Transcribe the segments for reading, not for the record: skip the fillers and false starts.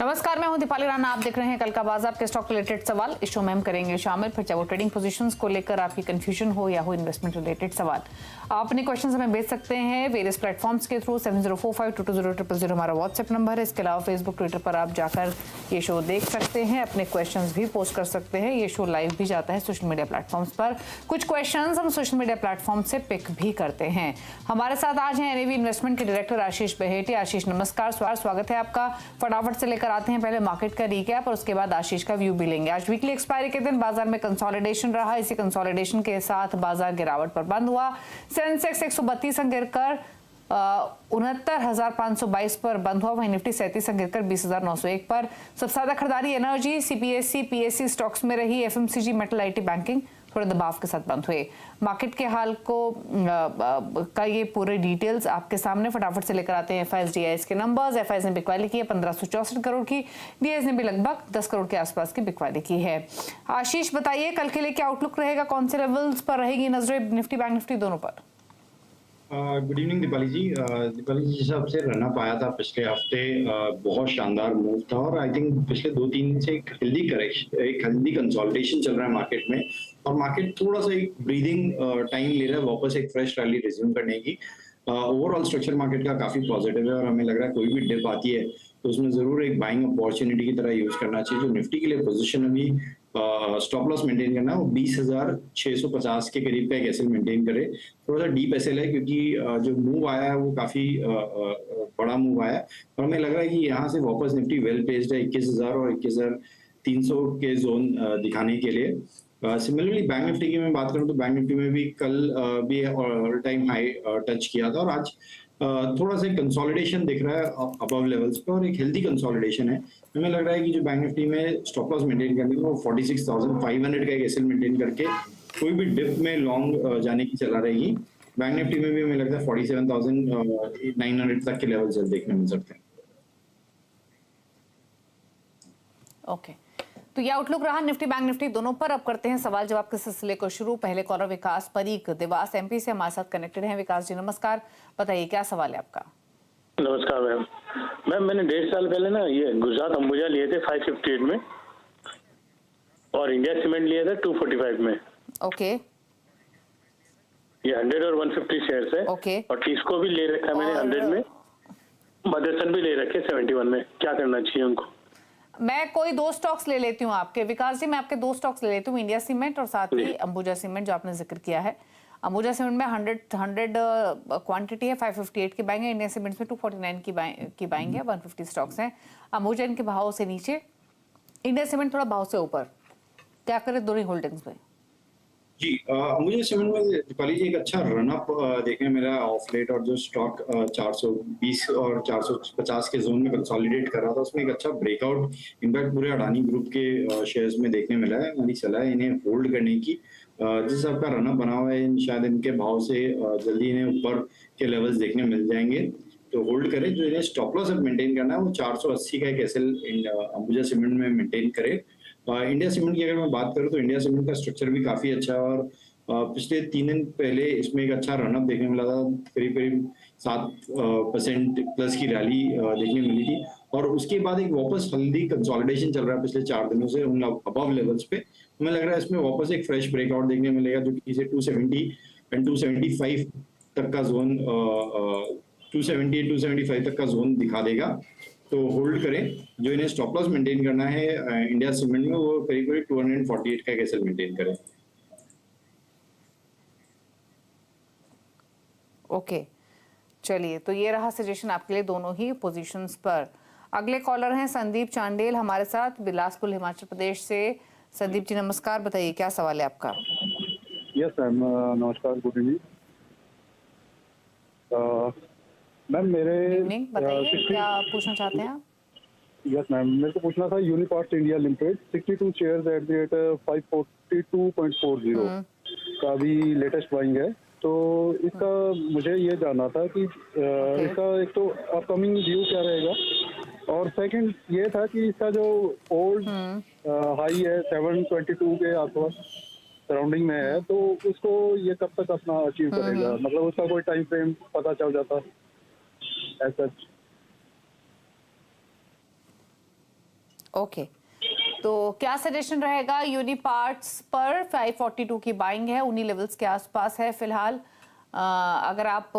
नमस्कार, मैं हूं दीपाली राणा। आप देख रहे हैं कल का बाजार के स्टॉक रिलेटेड सवाल। इस शो में हम करेंगे शामिल, फिर चाहे वो ट्रेडिंग पोजीशंस को लेकर आपकी कंफ्यूजन हो या हो इन्वेस्टमेंट रिलेटेड सवाल। आप अपने क्वेश्चंस हमें भेज सकते हैं वेरियस प्लेटफॉर्म्स के थ्रू। 7045220000 हमारा व्हाट्सएप नंबर है। इसके अलावा फेसबुक, ट्विटर पर आप जाकर ये शो देख सकते हैं, अपने क्वेश्चंस भी पोस्ट कर सकते हैं। ये शो लाइव भी जाता है सोशल मीडिया प्लेटफॉर्म्स पर। कुछ क्वेश्चंस हम सोशल मीडिया प्लेटफॉर्म से पिक भी करते हैं। हमारे साथ आज हैं एनएवी इन्वेस्टमेंट के डायरेक्टर आशीष बहेटे। आशीष नमस्कार, स्वागत है आपका। फटाफट से लेकर आते हैं पहले मार्केट का रिकैप और उसके बाद आशीष का व्यू भी लेंगे। आज वीकली एक्सपायरी के दिन बाजार में कंसोलिडेशन रहा। इसी कंसोलिडेशन के साथ बाजार गिरावट पर बंद हुआ। सेंसेक्स 132 अंक गिरकर 69,522 पर बंद हुआ। वहीं निफ्टी 37 अंक गिरकर 20,901 पर। सबसे ज्यादा खरीदारी एनर्जी, सीपीएससी, पीएससी स्टॉक्स में रही। एफएमसीजी, मेटल, आईटी, बैंकिंग थोड़े दबाव के साथ बंद हुए। मार्केट के हाल को का ये पूरे डिटेल्स आपके सामने। फटाफट से लेकर आते हैं एफआईएस डीआईएस के नंबर्स। एफआईएस ने बिकवाली की है 1564 करोड़ की, डीआईएस ने भी लगभग 10 करोड़ के आसपास की बिकवाली की है। आशीष बताइए, कल के लिए क्या आउटलुक रहेगा, कौन से लेवल्स पर रहेगी नजरें निफ्टी बैंक निफ्टी दोनों पर? गुड इवनिंग दीपाली जी। जिस हिसाब से रनअप आया था पिछले हफ्ते, बहुत शानदार मूव था और आई थिंक पिछले 2-3 दिन से एक हेल्दी करेक्शन, एक हेल्दी कंसोलिडेशन चल रहा है मार्केट में। और मार्केट थोड़ा सा एक ब्रीदिंग टाइम ले रहा है वापस एक फ्रेश रैली रिज्यूम करने की। ओवरऑल स्ट्रक्चर मार्केट का काफी पॉजिटिव है और हमें लग रहा है कोई भी डिप आती है तो उसमें जरूर एक बाइंग अपॉर्चुनिटी की तरह यूज करना चाहिए। जो निफ्टी के लिए पोजीशन अभी स्टॉप लॉस मेंटेन करना है वो 20,650 के करीब का एक एसएल मेंटेन करे। थोड़ा सा डीप एसएल है क्योंकि जो मूव आया है वो काफी बड़ा मूव आया है और हमें लग रहा है कि यहाँ से वापस निफ्टी वेल प्लेस्ड है 21,000 और 21,300 के जोन दिखाने के लिए। सिमिलरली बैंक निफ्टी की मैं बात करूं तो बैंक निफ्टी में भी कल भी ऑल टाइम हाई टच किया था और आज थोड़ा सा कंसोलिडेशन दिख रहा है अबव लेवल्स पे और एक हेल्दी कंसोलिडेशन है। हमें लग रहा है कि जो बैंक निफ्टी में स्टॉप लॉस मेंटेन करने का वो 46,500 का एक एसएल मेंटेन करके कोई भी डिप में लॉन्ग जाने की चला रहेगी। बैंक निफ्टी में भी हमें लगता है 47,900 तक के लेवल्स देखने मिल सकते हैं। ओके, तो ये आउटलुक रहा निफ्टी बैंक निफ्टी दोनों पर। अब करते हैं सवाल जवाब के सिलसिले को शुरू। पहले कॉलर विकास परीक देवास एमपी से हमारे साथ कनेक्टेड हैं। विकास जी नमस्कार, बताइए क्या सवाल है आपका? नमस्कार मैम, मैंने 1.5 साल पहले ना ये गुजरात अंबुजा लिए थे 558 में और इंडिया सीमेंट लिए थे 245 में। ओके, ये 100 और 150 शेयर्स है। ओके, और टिस्को भी ले रखा है मैंने 100 में, मदरसन भी ले रखे 71 में। क्या करना चाहिए उनको? मैं कोई 2 स्टॉक्स ले लेती हूँ आपके। विकास जी मैं आपके 2 स्टॉक्स ले लेती हूँ, इंडिया सीमेंट और साथ ही अंबुजा सीमेंट जो आपने जिक्र किया है। अंबुजा सीमेंट में 100 क्वांटिटी है, 558 की बाइंग है। इंडिया सीमेंट्स में 249 की बाइंग है, 150 स्टॉक्स हैं। अंबुजा इनके भाव से नीचे, इंडिया सीमेंट थोड़ा भाव से ऊपर। क्या करें दोनों होल्डिंग्स में? जी, मुझे सीमेंट में दीपाली जी एक अच्छा रनअप देखने मेरा ऑफ लेट और जो स्टॉक 420 और 450 के जोन में कंसोलिडेट कर रहा था उसमें एक अच्छा ब्रेकआउट इनफैक्ट पूरे अडानी ग्रुप के शेयर्स में देखने मिला है। हमारी सलाह है इन्हें होल्ड करने की। जिस सबका रनअप बना हुआ है शायद इनके भाव से जल्दी इन्हें ऊपर के लेवल्स देखने मिल जाएंगे तो होल्ड करें। जो इन्हें स्टॉप लॉस मेंटेन करना है वो 480 का एक एसएल अंबुजा सीमेंट में मेंटेन करे। इंडिया सीमेंट की अगर मैं बात करूं तो इंडिया सीमेंट का स्ट्रक्चर भी काफी अच्छा है और पिछले 3 दिन पहले इसमें एक अच्छा रनअप देखने मिला था। करीब 7% प्लस की रैली देखने मिली थी और उसके बाद एक वापस हेल्दी कंसोलिडेशन चल रहा है पिछले 4 दिनों से उन अबव लेवल्स पे। हमें लग रहा है इसमें वापस एक फ्रेश ब्रेकआउट देखने मिलेगा जो कि इसे 270 एंड 275 तक का जोन 270-275 तक का जोन दिखा देगा तो होल्ड करें। जो इन्हें स्टॉप लॉस मेंटेन करना है इंडिया सीमेंट में वो करीब 248 का एसएल मेंटेन करें। ओके, चलिए, तो ये रहा सजेशन आपके लिए दोनों ही पोजीशंस पर। अगले कॉलर हैं संदीप चांडेल हमारे साथ बिलासपुर हिमाचल प्रदेश से। संदीप जी नमस्कार, बताइए क्या सवाल है आपका? यस मैम, नमस्कार, गुड इवनिंग मैम। मेरे बताइए क्या पूछना चाहते हैं आप? यस मैम, मेरे को पूछना था Uniparts India limited 62 shares at the rate 542.40 का भी लेटेस्ट बाइंग है। तो इसका मुझे ये जानना था कि इसका एक तो अपकमिंग व्यू क्या रहेगा और सेकंड ये था कि इसका जो ओल्ड हाई है 722 के आसपास सराउंडिंग में है तो उसको ये कब तक अपना अचीव करेगा, मतलब उसका कोई टाइम फ्रेम पता चल जाता ऐसा? ओके, तो क्या सजेशन रहेगा? यूनिपार्ट्स पर 542 की बाइंग है, उन्हीं लेवल्स के आसपास है फिलहाल। अगर आप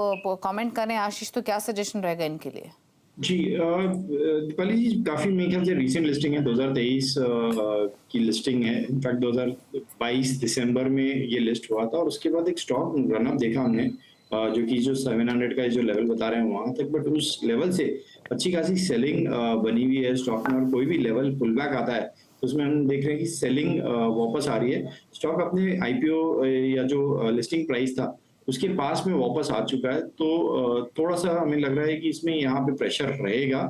कमेंट करें आशीष, तो क्या सजेशन रहेगा इनके लिए? जी, दीपाली जी, काफी मेरे ख्याल से रीसेंट लिस्टिंग है, 2023 की लिस्टिंग है। इनफैक्ट 2022 दिसंबर में ये लिस्ट हुआ था और उसके बाद एक स्टॉक रनअप देखा हमने, जो कि जो 700 का जो लेवल बता रहे हैं वहां तक, बट उस लेवल से अच्छी खासी सेलिंग बनी हुई है स्टॉक में, और कोई भी लेवल पुल बैक आता है तो उसमें हम देख रहे हैं कि सेलिंग वापस आ रही है। स्टॉक अपने आईपीओ या जो लिस्टिंग प्राइस था उसके पास में वापस आ चुका है, तो थोड़ा सा हमें लग रहा है कि इसमें यहाँ पे प्रेशर रहेगा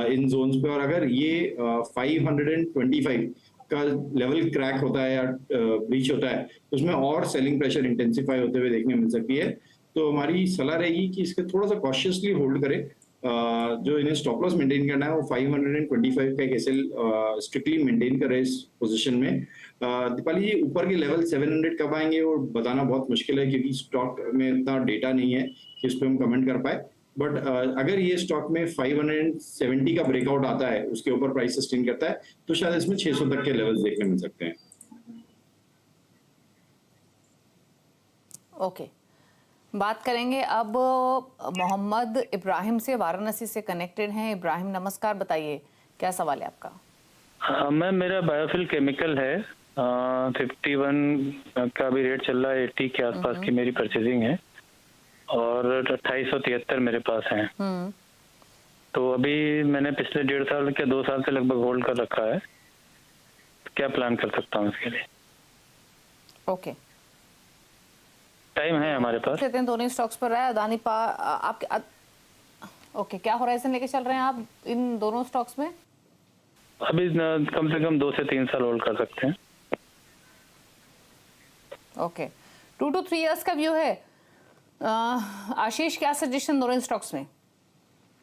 इन जोन्स पे, और अगर ये 525 का लेवल क्रैक होता है या ब्रीच होता है तो उसमें और सेलिंग प्रेशर इंटेंसिफाई होते हुए देखने मिल सकती है। तो हमारी सलाह रहेगी कि इसके थोड़ा सा कॉशियसली होल्ड करें। जो इन्हें स्टॉप लॉस मेंटेन करना है वो 525 का एक एसएल स्ट्रिक्टली मेंटेन करें इस पोजीशन में। दीपाली जी, ऊपर के लेवल 700 कब आएंगे वो बताना बहुत मुश्किल है, क्योंकि स्टॉक में इतना डेटा नहीं है कि उस पर हम कमेंट कर पाए। बट अगर ये स्टॉक में 570 का ब्रेकआउट आता है, उसके ऊपर प्राइस सस्टेन करता है, तो शायद इसमें 600 तक के लेवल्स देखने मिल सकते हैं। ओके, बात करेंगे अब मोहम्मद इब्राहिम से, वाराणसी से कनेक्टेड हैं। इब्राहिम नमस्कार, बताइए क्या सवाल है आपका? हाँ मैम, मेरा बायोफिल केमिकल है, 51 का भी रेट चल रहा है, 80 के आसपास की मेरी परचेजिंग है और 2873 मेरे पास है। तो अभी मैंने पिछले 1.5 साल के 2 साल से लगभग होल्ड कर रखा है, क्या प्लान कर सकता हूँ इसके लिए? ओके, टाइम है हमारे पास। लेते हैं दोनों स्टॉक्स पर रहा है अदानी आपके ओके, क्या होराइजन लेके चल रहे हैं आप इन दोनों स्टॉक्स में? अभी कम से कम 2 से 3 साल होल्ड कर सकते हैं। ओके, 2 to 3 इयर्स का व्यू है। आशीष, क्या सजेशन दोनों स्टॉक्स में?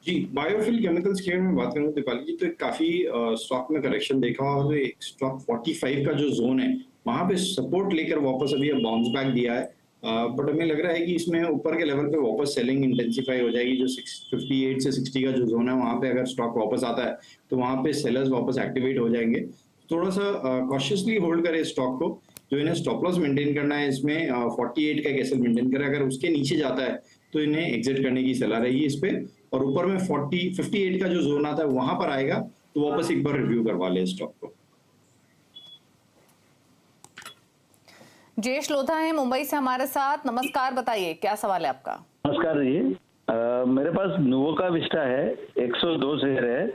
जी, बायोफिल केमिकल्स की मैं बात करूं दीपाली जी, तो काफी स्टॉक में करेक्शन देखा, और एक स्टॉक 45 का जो जोन है वहां पे सपोर्ट लेकर वापस अभी बाउंस बैक दिया है। बट हमें लग रहा है कि इसमें ऊपर के लेवल पे वापस सेलिंग इंटेंसिफाई हो जाएगी। जो 58 से 60 का जो जोन है वहां पे अगर स्टॉक वापस आता है तो वहां पे सेलर्स वापस एक्टिवेट हो जाएंगे। थोड़ा सा कॉशियसली होल्ड करें स्टॉक को। जो इन्हें स्टॉप लॉस मेंटेन करना है इसमें 48 का कैसे मेंटेन करें, अगर उसके नीचे जाता है तो इन्हें एग्जिट करने की सलाह रहेगी इस पे, और ऊपर में 58 का जो जोन आता है वहां पर आएगा तो वापस एक बार रिव्यू करवा ले स्टॉक को। जयेश लोधा है मुंबई से हमारे साथ, नमस्कार, बताइए क्या सवाल है आपका? नमस्कार जी, मेरे पास नोवोका विस्टा है, 102 शेयर है,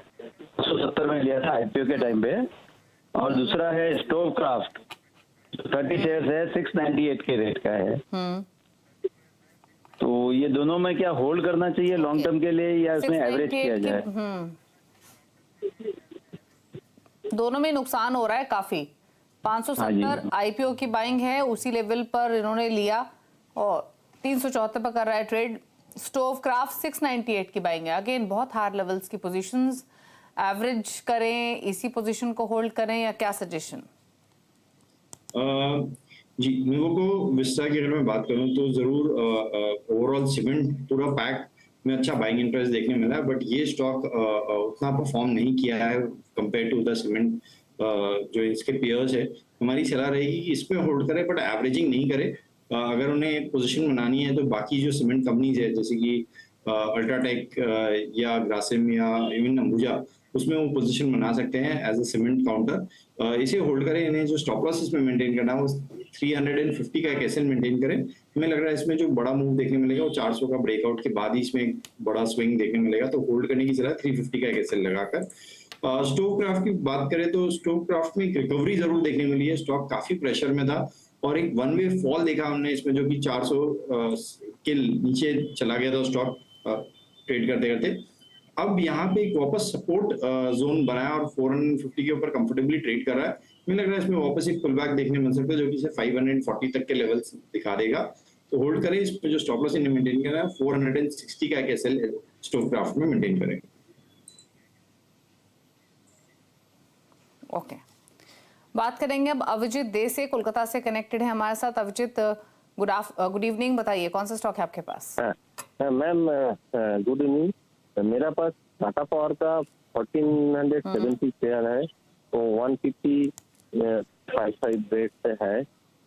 170 में लिया था आईपीओ के टाइम पे, और दूसरा है स्टोव क्राफ्ट, 30 शेयर है, 698 के रेट का है। तो ये दोनों में क्या होल्ड करना चाहिए लॉन्ग टर्म के लिए, या इसमें एवरेज किया जाए? दोनों में नुकसान हो रहा है काफी। 570 आईपीओ की बाइंग है, उसी लेवल पर इन्होंने लिया और 374 पर कर रहा है ट्रेड। स्टोव क्राफ्ट 698 की बाइंग है, अगेन बहुत हार्ड लेवल्स की पोजीशंस। एवरेज करें, इसी पोजीशन को होल्ड करें, या क्या सजेशन? जी, नोवोका विस्टा की अगर मैं बात करूं तो जरूर ओवरऑल सीमेंट पूरा पैक में अच्छा बाइंग इंटरेस्ट देखने मिला है, बट ये स्टॉक उतना परफॉर्म नहीं किया है कंपेयर टू द सीमेंट जो इसके पेयर्स है। हमारी सलाह रहेगी कि इसमें होल्ड करें, बट एवरेजिंग नहीं करें। अगर उन्हें पोजीशन बनानी है तो बाकी जो सीमेंट कंपनीज है जैसे कि अल्ट्राटेक या ग्रासिम या इवन अंबुजा, उसमें वो पोजीशन बना सकते हैं एज अ सीमेंट काउंटर। इसे होल्ड करें। इन्हें जो स्टॉप लॉस इसमें मेंटेन करना है वो 350 का एक एसएल मेंटेन करें। हमें लग रहा है इसमें जो बड़ा मूव देखने मिलेगा वो 400 का ब्रेकआउट के बाद ही इसमें एक बड़ा स्विंग देखने मिलेगा, तो होल्ड करने की सलाह 350 का एक एसएल लगाकर। स्टोव क्राफ्ट की बात करें तो स्टोव क्राफ्ट में एक रिकवरी जरूर देखने मिली है। स्टॉक काफी प्रेशर में था और एक वन वे फॉल देखा हमने इसमें, जो कि 400 के नीचे चला गया था स्टॉक ट्रेड करते करते। अब यहाँ पे एक वापस सपोर्ट जोन बनाया और 450 के ऊपर कंफर्टेबली ट्रेड कर रहा है। मुझे लग रहा है इसमें वापस एक पुल बैक देखने मिल सकता है, जो कि 540 तक के लेवल्स दिखा देगा। तो होल्ड करें। इस पे जो स्टॉप लॉस इन्हें मेंटेन करना है 460 का एक एसएल स्टोव क्राफ्ट में मेंटेन करें। ओके, बात करेंगे अब अभिजीत दे से, कोलकाता से कनेक्टेड है हमारे साथ। अभिजीत, गुड इवनिंग, बताइए कौन सा स्टॉक है आपके पास? Ma'am good evening. मेरा पास टाटा पावर का 1470 शेयर है, तो 150 रेट से है।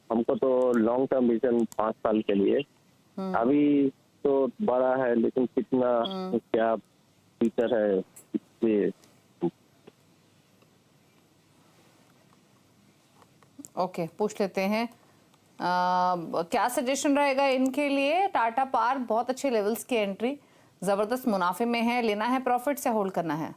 हमको तो लॉन्ग टर्म विजन 5 साल के लिए, अभी तो बड़ा है लेकिन कितना क्या फीचर है इससे। ओके, पूछ लेते हैं क्या सजेशन रहेगा इनके लिए। टाटा पावर बहुत अच्छे लेवल्स की एंट्री, जबरदस्त मुनाफे में है, लेना है प्रॉफिट से होल्ड करना है?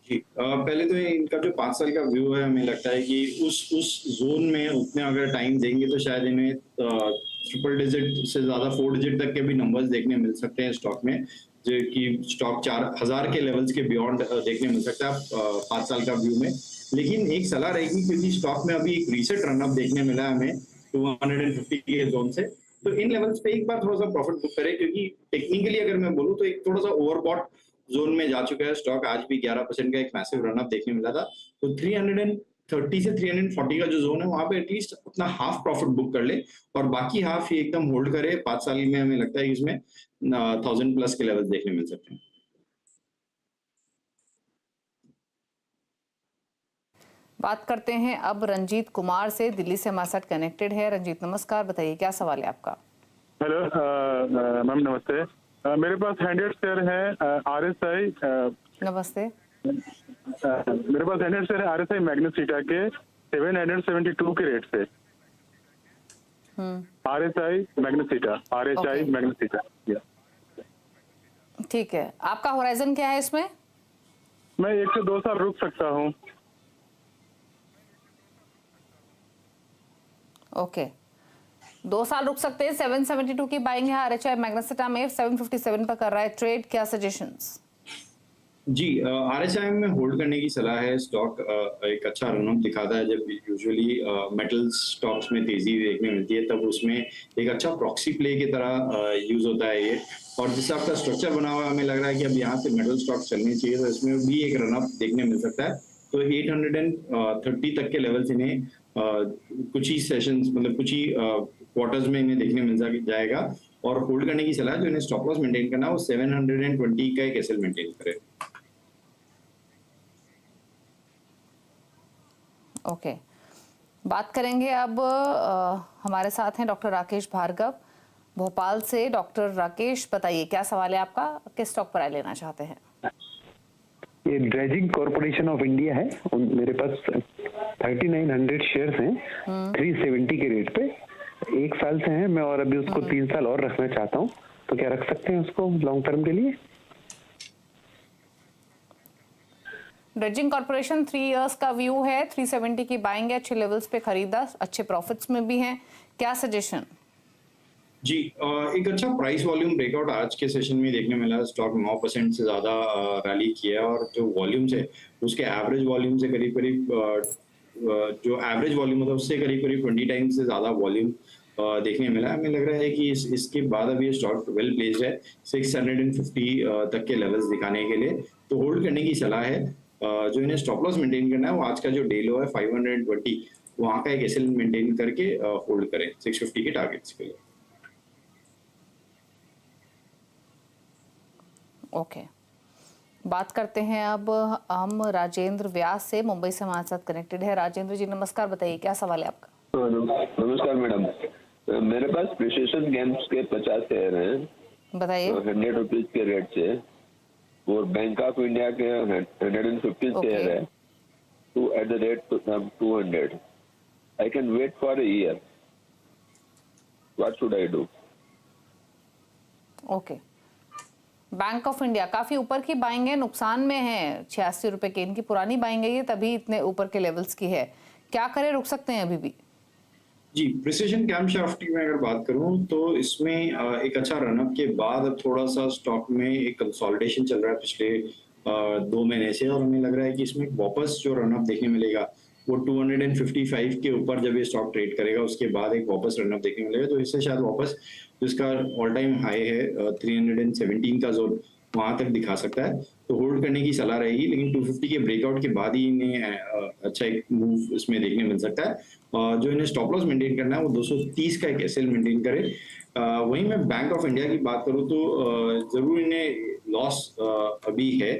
जी पहले तो इनका जो 5 साल का व्यू है, हमें लगता है कि उस जोन में उतने अगर टाइम देंगे तो शायद इन्हें ट्रिपल डिजिट से ज्यादा 4 डिजिट तक के भी नंबर्स देखने मिल सकते हैं स्टॉक में, जो कि स्टॉक 4000 के लेवल्स के बियॉन्ड देखने मिल सकता है 5 साल का व्यू में। लेकिन एक सलाह रहेगी, क्योंकि स्टॉक में अभी एक रीसेट रनअप देखने मिला है हमें 250 के जोन से, तो इन लेवल्स पे एक बार थोड़ा सा प्रॉफिट बुक करें, क्योंकि टेक्निकली अगर मैं बोलूं तो एक थोड़ा सा ओवरबॉट जोन में जा चुका है स्टॉक। आज भी 11% का एक मैसिव रनअप देखने मिला था, तो 330 से 340 का जो जोन है वहां पे एटलीस्ट अपना हाफ प्रॉफिट बुक कर ले और बाकी हाफ ये एकदम होल्ड करे। 5 साल में हमें लगता है कि इसमें 1000 प्लस के लेवल देखने मिल सकते हैं। बात करते हैं अब रंजीत कुमार से, दिल्ली से हमारे साथ कनेक्टेड है। रंजीत नमस्कार, बताइए क्या सवाल है आपका? हेलो मैम, नमस्ते। मेरे पास 100 शेयर है RSI। नमस्ते। मेरे पास 100 शेयर है RSI मैग्नेसिटा के 772 के रेट से। RSI Magnesita. ठीक है, आपका होराइजन क्या है इसमें? मैं 1 से 2 साल रुक सकता हूँ। ओके, 2 साल रुक सकते हैं। 772 की बाइंग है RHI मैग्नेसिटा में, 757 पर कर रहा है ट्रेड, क्या सजेशंस? जी RHI में होल्ड करने की सलाह है। स्टॉक एक अच्छा रनअप दिखाता है। जब यूजुअली मेटल स्टॉक्स में तेजी देखने मिलती है तब उसमें एक अच्छा प्रॉक्सी प्ले की तरह यूज होता है ये, और जिससे आपका स्ट्रक्चर बना हुआ है, हमें लग रहा है कि अब यहाँ से मेटल स्टॉक चलने चाहिए, तो इसमें भी एक रनअप देखने मिल सकता है। तो 830 तक के लेवल्स इन्हें कुछ ही सेशंस, मतलब कुछ ही क्वार्टर्स में इन्हें देखने मिल जाएगा, और होल्ड करने की सलाह जो इन्हें स्टॉप लॉस मेंटेन करना है वो 720 का एक एसएल मेंटेन करे। ओके, बात करेंगे अब हमारे साथ हैं डॉक्टर राकेश भार्गव भोपाल से। डॉक्टर राकेश, बताइए क्या सवाल है आपका, किस स्टॉक पर आय लेना चाहते हैं? ये ड्रेजिंग कॉर्पोरेशन ऑफ इंडिया है, मेरे पास 3900 शेयर्स हैं 370 के रेट पे, 1 साल से हैं मैं, और अभी उसको 3 साल और रखना चाहता हूँ, तो क्या रख सकते हैं उसको लॉन्ग टर्म के लिए? ड्रेजिंग कॉर्पोरेशन 3 इयर्स का व्यू है, 370 की बाइंग है, अच्छे लेवल्स पे खरीदा, अच्छे प्रॉफिट्स में भी हैं, क्या सजेशन? जी एक अच्छा प्राइस वॉल्यूम ब्रेकआउट आज के सेशन में देखने मिला। स्टॉक 9% से ज्यादा रैली किया है, और जो वॉल्यूम्स है उसके एवरेज वॉल्यूम से करीब जो एवरेज वॉल्यूम होता है उससे करीब 20 टाइम्स से ज्यादा वॉल्यूम देखने मिला। हमें लग रहा है कि इसके बाद अभी ये स्टॉक वेल प्लेस्ड है 650 तक के लेवल्स दिखाने के लिए, तो होल्ड करने की सलाह है। जो इन्हें स्टॉप लॉस मेंटेन करना है वो आज का जो डे लो है 520, वहां का एक एसएल मेंटेन करके होल्ड करें 650 के टारगेट्स के लिए। ओके, बात करते हैं अब हम राजेंद्र व्यास से, मुंबई से हमारे साथ कनेक्टेड है। राजेंद्र जी नमस्कार, बताइए क्या सवाल है आपका? नमस्कार मैडम, मेरे पास प्रिसिशन गेम्स के 50 शेयर हैं, बताइए। 100 रुपीज के रेट से, और बैंक ऑफ इंडिया के 150 शेयर है at the rate 200। I can wait for a year, what should I do? Okay, Bank of India काफी ऊपर की बाइंग है, नुकसान में है 86 रुपए की, इनकी पुरानी बाइंग है ये, तभी इतने ऊपर के लेवल्स की है, क्या करें, रुक सकते हैं अभी भी? जी, प्रिसिशन कैमशाफ्ट की मैं अगर बात करूं तो इसमें एक अच्छा रनअप के बाद अब थोड़ा सा स्टॉक में एक कंसोलिडेशन चल रहा है पिछले 2 महीने से, और हमें लग रहा है कि इसमें वापस जो रनअप देखने मिलेगा वो 255 के ऊपर जब ये स्टॉक ट्रेड करेगा उसके बाद एक वापस रनअप देखने मिलेगा, तो इससे शायद वापस जिसका ऑल टाइम हाई है 317 का जोन वहां तक दिखा सकता है, तो होल्ड करने की सलाह रहेगी। लेकिन 250 के ब्रेकआउट के बाद ही इन्हें अच्छा एक मूव इसमें देखने मिल सकता है। जो इन्हें स्टॉप लॉस मेंटेन करना है वो 230 का एक एसएल मेंटेन करे। वहीं मैं बैंक ऑफ इंडिया की बात करूं तो जरूर इन्हें लॉस अभी है,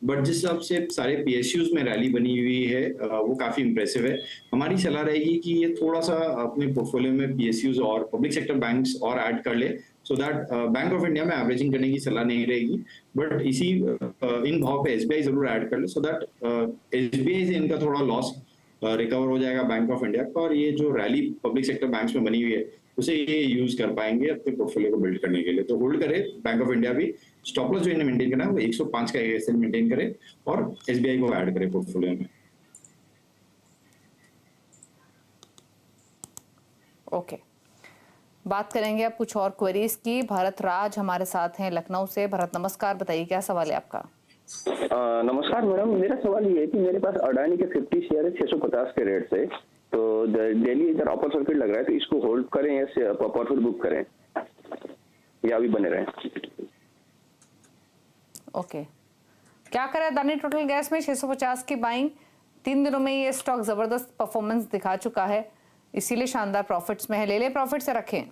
बट जिस हिसाब से सारे पीएसयूज में रैली बनी हुई है वो काफी इंप्रेसिव है। हमारी सलाह रहेगी कि ये थोड़ा सा अपने पोर्टफोलियो में पीएसयूज और पब्लिक सेक्टर बैंक्स और ऐड कर ले, so that bank of India में एवरेजिंग करने की सलाह नहीं रहेगी, बट इसी इन भाव पे एसबीआई जरूर ऐड कर ले, सो दैट एसबीआई से इनका थोड़ा लॉस रिकवर हो जाएगा बैंक ऑफ इंडिया का, और ये जो रैली पब्लिक सेक्टर बैंक्स में बनी हुई है उसे ये यूज कर पाएंगे अपने पोर्टफोलियो को बिल्ड करने के लिए। तो होल्ड करे बैंक ऑफ इंडिया भी। स्टॉप लॉस जो इन्हें मेंटेन करना है वो 105 का एसएल मेंटेन करे और एसबीआई को ऐड करे पोर्टफोलियो में। ओके, बात करेंगे अब कुछ और क्वेरीज की। भरत राज हमारे साथ हैं लखनऊ से। भरत नमस्कार, बताइए क्या सवाल है आपका? नमस्कार मैडम, मेरा सवाल ये है कि मेरे पास अडानी के 50 शेयर है 650 के रेट से, तो डेली इधर अपर सर्किट लग रहा है, तो इसको होल्ड करें या प्रॉफिट बुक करें या अभी बने रहें? ओके, क्या करें अडानी टोटल गैस में 650 की बाइंग। 3 दिनों में ये स्टॉक जबरदस्त परफॉर्मेंस दिखा चुका है, इसीलिए शानदार प्रॉफिट्स में है। ले प्रॉफिट से रखें।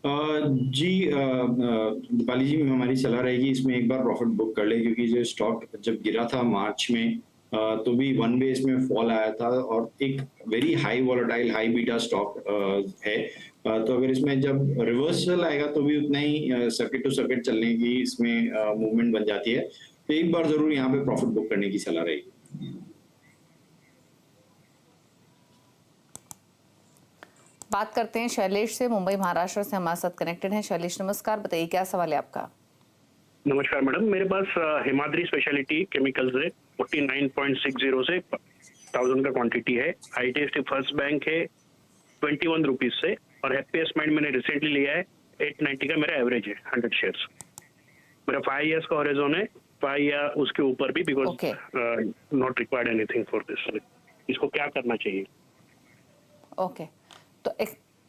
जी दीपाली जी, हमारी सलाह रहेगी इसमें एक बार प्रॉफिट बुक कर ले, क्योंकि जो स्टॉक जब गिरा था मार्च में तो भी वन वे इसमें फॉल आया था और एक very high volatile high beta stock है। तो अगर इसमें जब रिवर्सल आएगा तो भी उतना ही सर्किट टू सर्किट चलने की इसमें मूवमेंट बन जाती है, तो एक बार जरूर यहाँ पे प्रॉफिट बुक करने की सलाह रहेगी। बात करते हैं शैलेश से, मुंबई महाराष्ट्र से हमारे साथ कनेक्टेड हैं। शैलेश नमस्कार, बताइए क्या सवाल है आपका? नमस्कार मैडम, मेरे पास हिमाद्री स्पेशलिटी केमिकल्स है 49.60 से 1000 का क्वांटिटी है। आईटीएफसी फर्स्ट बैंक है 21 रुपीज से, और हैप्पीएस्ट माइंड मैंने रिसेंटली लिया है 890 का मेरा एवरेज है 100 शेयर्स। मेरा 5 इयर्स का हॉरिजॉन है, 5 या उसके ऊपर भी, because not required anything for this. इसको क्या करना चाहिए? ओके,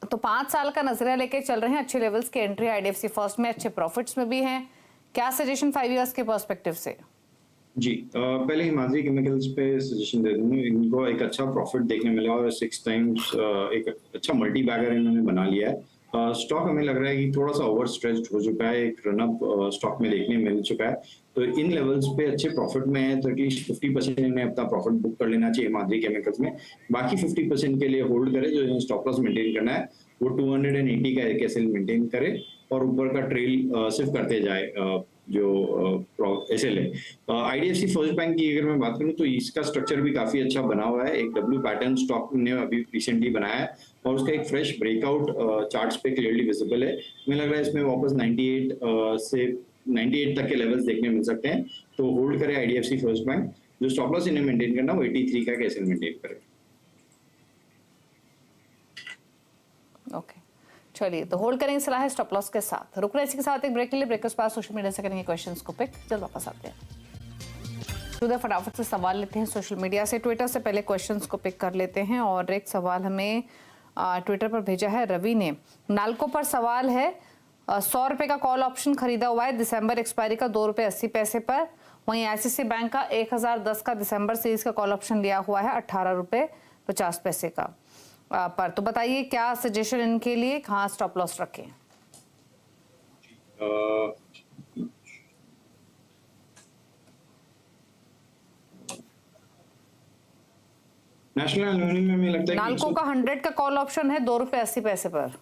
तो 5 साल का नजरिया लेके चल रहे हैं, अच्छे लेवल्स के एंट्री आईडीएफसी फर्स्ट में, अच्छे प्रॉफिट्स में भी हैं। क्या सजेशन 5 इयर्स के पर्सपेक्टिव से? जी पहले हिमाद्री केमिकल्स पे सजेशन दे दूंगी। इनको एक अच्छा प्रॉफिट देखने मिला और 6 टाइम्स एक अच्छा मल्टी बैगर इन्होंने बना लिया है। स्टॉक हमें लग रहा है कि थोड़ा सा ओवर स्ट्रेच्ड हो चुका है, एक रन अप स्टॉक में देखने मिल चुका है, तो इन लेवल्स पे अच्छे प्रॉफिट में है, तो एटलीस्ट 50% इन्हें अपना प्रॉफिट बुक कर लेना चाहिए हिमाद्री केमिकल्स में। बाकी 50% के लिए होल्ड करे, जो इन्हें स्टॉप लॉस मेंटेन करना है वो 280 का एक एसएल मेंटेन करे और ऊपर का ट्रेल सिर्फ करते जाए जो एसएल है। आईडीएफसी फर्स्ट बैंक की अगर मैं बात करूं तो इसका स्ट्रक्चर भी काफी अच्छा बना हुआ है। एक डब्ल्यू पैटर्न स्टॉक ने अभी रिसेंटली बनाया है और उसका एक फ्रेश ब्रेकआउट चार्ट्स पे क्लियरली विजिबल है। मुझे लग रहा है इसमें वापस 98 तक के लेवल्स देखने मिल सकते हैं, तो होल्ड करे आईडीएफसी फर्स्ट बैंक। जो स्टॉप लॉस इन्हें मेंटेन करना वो 83 का एसएल मेंटेन करे। ओके, चलिए, तो होल्ड करेंगे सलाह है स्टॉप लॉस के साथ। रुक रहे इसी के साथ एक ब्रेक के लिए। ब्रेकर्स पास सोशल मीडिया से करेंगे क्वेश्चंस को पिक, जल्द वापस आते हैं। तो फटाफट से सवाल लेते हैं सोशल मीडिया से। ट्विटर से पहले क्वेश्चंस को पिक कर लेते हैं, और एक सवाल हमें ट्विटर पर भेजा है रवि ने। नाल्को पर सवाल है, 100 रुपए का कॉल ऑप्शन खरीदा हुआ है दिसंबर एक्सपायरी का 2 रुपए 80 पैसे पर। वहीं आईसीआईसीआई बैंक का 1010 का दिसंबर सीरीज का कॉल ऑप्शन लिया हुआ है 18 रुपए 50 पैसे का पर। तो बताइए क्या सजेशन इनके लिए, कहाँ स्टॉप लॉस रखें? नेशनल एल्यूमिनियम में हमें लगता है नाल्को का 100 का कॉल ऑप्शन है 2 रुपए 80 पैसे पर।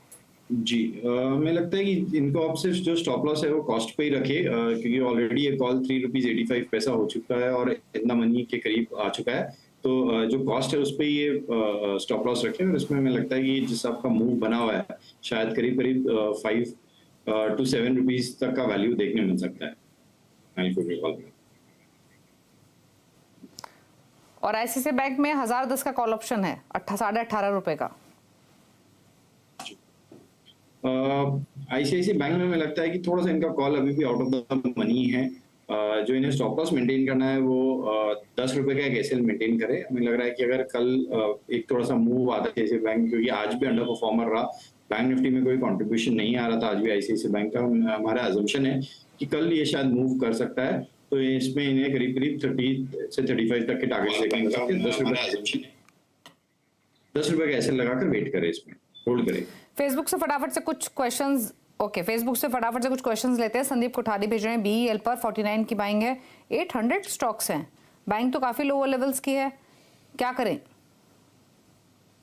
जी हमें लगता है कि इनको आप सिर्फ जो स्टॉप लॉस है वो कॉस्ट पे ही रखे, क्योंकि ऑलरेडी ये कॉल 3 रुपीज 85 पैसा हो चुका है और इतना मनी के करीब आ चुका है, तो जो कॉस्ट है उस पर ये स्टॉप लॉस रखें। और इसमें हमें लगता है कि जिस आपका मूव बना हुआ है शायद करीब 5 to 7 रुपीज तक का वैल्यू देखने मिल सकता है नाल्को के कॉल में। और आईसीआईसीआई बैंक में 1010 का कॉल ऑप्शन है 18.5 रुपए का। आईसीआईसीआई बैंक में हमें लगता है कि थोड़ा सा इनका कॉल अभी भी आउट ऑफ द मनी है। जो इन्हें स्टॉप लॉस मेंटेन करना है वो 10 रुपए का एक एसएल मेंटेन करे। हमें लग रहा है कि अगर कल एक थोड़ा सा मूव आता है आईसीआईसीआई बैंक, क्योंकि आज भी अंडर परफॉर्मर रहा, बैंक निफ्टी में कोई कंट्रीब्यूशन नहीं आ रहा था आज भी आईसीआईसीआई बैंक का। हमारा अजम्पशन है कि कल ये शायद मूव कर सकता है, तो इसमें इन्हें करीब करीब 30 से 35 तक के टारगेट देखने मिल सकते हैं। 10 रुपए अजम्पशन है, 10 रुपए का ऐसे लगाकर वेट करें, इसमें होल्ड करें। फेसबुक से फटाफट से कुछ क्वेश्चंस फेसबुक से फटाफट से कुछ क्वेश्चंस लेते हैं। संदीप कोठारी भेज रहे हैं बीईएल पर 49 की बाइंग है, 800 स्टॉक्स हैं, बाइंग तो काफी लोअर लेवल्स की है, क्या करें?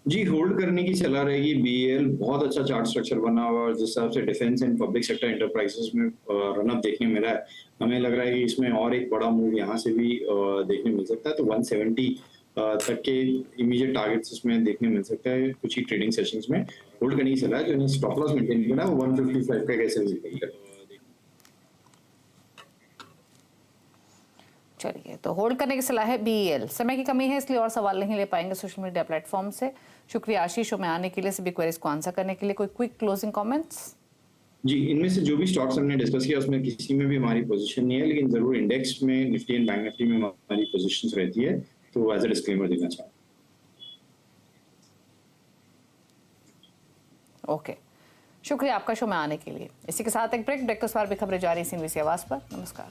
जी होल्ड करने की सलाह रहेगी। बीएल बहुत अच्छा चार्ट स्ट्रक्चर बना हुआ है, जिस हिसाब से defence and public sector enterprises में रनअप देखने मिला है, हमें लग रहा है कि इसमें और एक बड़ा मूव यहाँ से भी देखने मिल सकता है। तो 170 तक के इमीडिएट टारगेट्स इसमें देखने मिल सकता है कुछ ही ट्रेडिंग सेशंस में। होल्ड करने की सलाह है, जो इन्हें स्टॉप लॉस मेंटेन करना है 155 का कैसे निकल कर। चलिए, तो होल्ड करने की सलाह है बीईएल। समय की कमी है इसलिए और सवाल नहीं ले पाएंगे सोशल मीडिया प्लेटफॉर्म से। शुक्रिया आशीष में आने के लिए, सभी क्वेरीज को आंसर करने के लिए। कोई क्विक क्लोजिंग कमेंट्स? जी, इनमें से जो भी स्टॉक्स हमने डिस्कस किया उसमें किसी में भी हमारी पोजीशन नहीं है, लेकिन जरूर इंडेक्स में निफ्टी एंड बैंक निफ्टी में हमारी पोजीशंस रहती है, तो एज अ डिस्क्लेमर देना चाहूँ। ओके, शुक्रिया आपका शो में आने के लिए। इसी के साथ एक ब्रेक के बाद भी खबरें जारी CNBC आवाज पर। नमस्कार।